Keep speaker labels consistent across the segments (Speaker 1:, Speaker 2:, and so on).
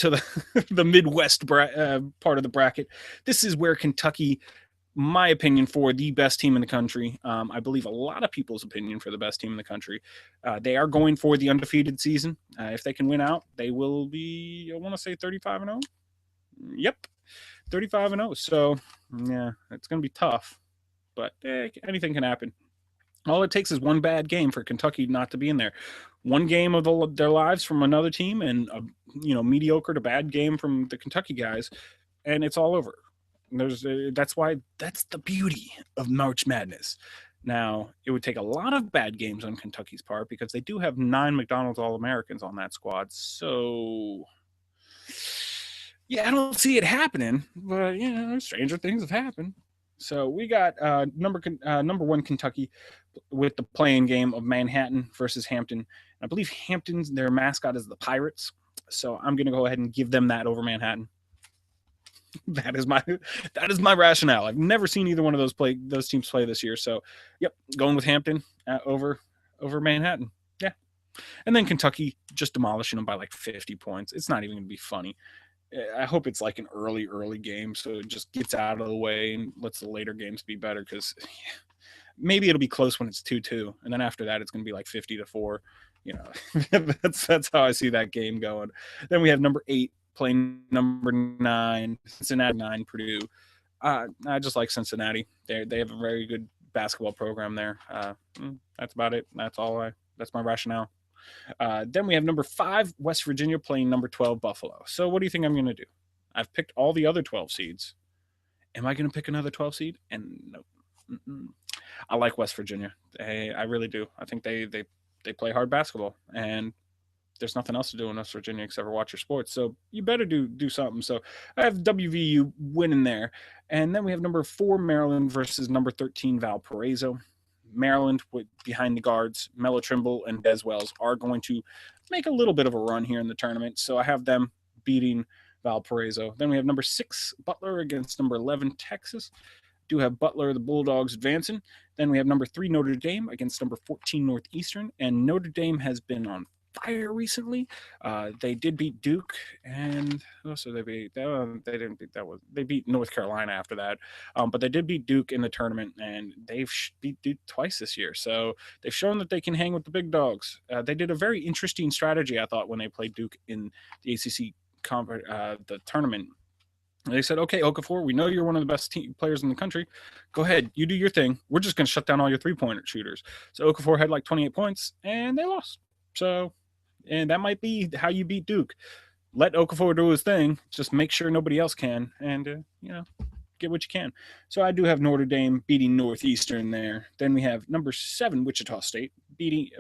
Speaker 1: to the the Midwest part of the bracket. This is where Kentucky, my opinion, for the best team in the country. I believe a lot of people's opinion for the best team in the country. They are going for the undefeated season. If they can win out, they will be, I want to say 35-0. Yep, 35-0. So, yeah, it's going to be tough, but anything can happen. All it takes is one bad game for Kentucky not to be in there. One game of their lives from another team, and a mediocre to bad game from the Kentucky guys, and it's all over. That's why that's the beauty of March Madness. Now, it would take a lot of bad games on Kentucky's part because they do have 9 McDonald's All-Americans on that squad. So, yeah, I don't see it happening, but stranger things have happened. So we got number one Kentucky with the playing game of Manhattan versus Hampton. I believe Hampton's their mascot is the Pirates, so I'm going to go ahead and give them that over Manhattan. That is my rationale. I've never seen either one of those teams play this year, so yep, going with Hampton over Manhattan. Yeah, and then Kentucky just demolishing them by like 50 points. It's not even going to be funny. I hope it's like an early game, so it just gets out of the way and lets the later games be better, because maybe it'll be close when it's 2-2, and then after that it's going to be like 50-4. That's how I see that game going. Then we have number 8 playing number 9, Cincinnati 9, Purdue. I just like Cincinnati. They have a very good basketball program there. That's about it. That's my rationale. Then we have number 5, West Virginia, playing number 12, Buffalo. So what do you think I'm going to do? I've picked all the other 12 seeds. Am I going to pick another 12 seed? And no. I like West Virginia. I really do. I think they play hard basketball, and there's nothing else to do in West Virginia except for watch your sports. So you better do something. So I have WVU winning there. And then we have number 4, Maryland versus number 13, Valparaiso. Maryland, behind the guards, Melo Trimble and Des Wells, are going to make a little bit of a run here in the tournament. So I have them beating Valparaiso. Then we have number 6, Butler against number 11, Texas. Do have Butler, the Bulldogs, advancing. Then we have number 3, Notre Dame against number 14, Northeastern. And Notre Dame has been on fire recently. They did beat Duke, and also they didn't beat that. They beat North Carolina after that, but they did beat Duke in the tournament, and they've beat Duke twice this year. So they've shown that they can hang with the big dogs. They did a very interesting strategy, I thought, when they played Duke in the ACC the tournament. They said, okay, Okafor, we know you're one of the best players in the country. Go ahead, you do your thing. We're just going to shut down all your three-pointer shooters. So Okafor had like 28 points, and they lost. So, and that might be how you beat Duke. Let Okafor do his thing. Just make sure nobody else can, and get what you can. So I do have Notre Dame beating Northeastern there. Then we have number 7 Wichita State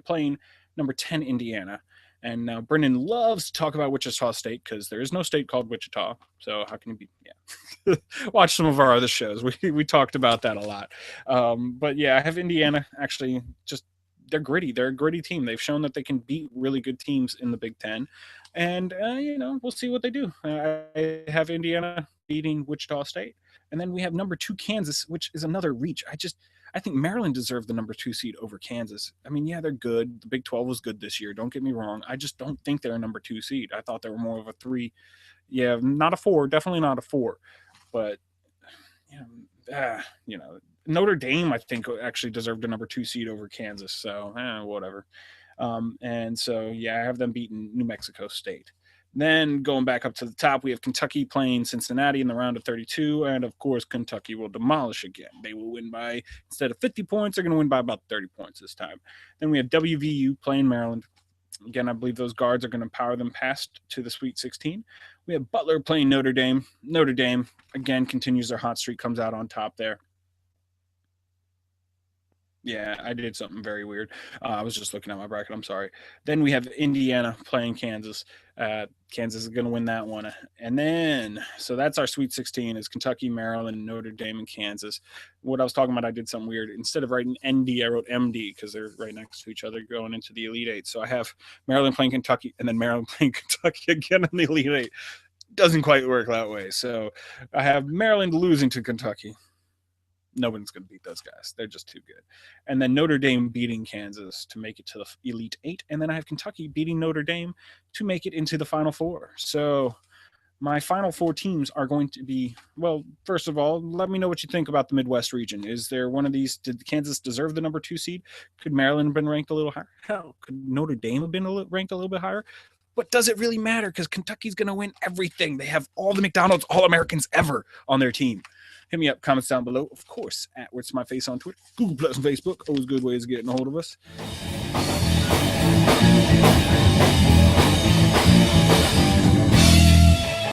Speaker 1: playing number 10 Indiana. And now Brendan loves to talk about Wichita State because there is no state called Wichita. So how can you be? Yeah, watch some of our other shows. We talked about that a lot. But yeah, I have Indiana actually. Just they're gritty. They're a gritty team. They've shown that they can beat really good teams in the Big Ten, and we'll see what they do. I have Indiana beating Wichita State, and then we have number 2 Kansas, which is another reach. I think Maryland deserved the number 2 seed over Kansas. I mean, yeah, they're good. The Big 12 was good this year. Don't get me wrong. I just don't think they're a number 2 seed. I thought they were more of a 3. Yeah, not a 4. Definitely not a 4. But, Notre Dame, I think, actually deserved a number 2 seed over Kansas. So, whatever. And so, yeah, I have them beating New Mexico State. Then going back up to the top, we have Kentucky playing Cincinnati in the round of 32. And, of course, Kentucky will demolish again. They will win by, instead of 50 points, they're going to win by about 30 points this time. Then we have WVU playing Maryland. Again, I believe those guards are going to power them past to the Sweet 16. We have Butler playing Notre Dame. Notre Dame, again, continues their hot streak, comes out on top there. Yeah, I did something very weird. I was just looking at my bracket. I'm sorry. Then we have Indiana playing Kansas. Kansas is going to win that one. And then, so that's our Sweet 16 is Kentucky, Maryland, Notre Dame, and Kansas. What I was talking about, I did something weird. Instead of writing ND, I wrote MD because they're right next to each other going into the Elite Eight. So I have Maryland playing Kentucky and then Maryland playing Kentucky again in the Elite Eight. Doesn't quite work that way. So I have Maryland losing to Kentucky. Nobody's going to beat those guys. They're just too good. And then Notre Dame beating Kansas to make it to the Elite Eight. And then I have Kentucky beating Notre Dame to make it into the Final Four. So My final four teams are going to be, well, first of all, let me know what you think about the Midwest region. Is there one of these? Did Kansas deserve the number 2 seed? Could Maryland have been ranked a little higher? Hell, could Notre Dame have been ranked a little bit higher? But does it really matter? Because Kentucky's going to win everything. They have all the McDonald's All-Americans ever on their team. Hit me up, comments down below. Of course, at Where's My Face on Twitter, Google Plus, and Facebook. Always good ways of getting a hold of us.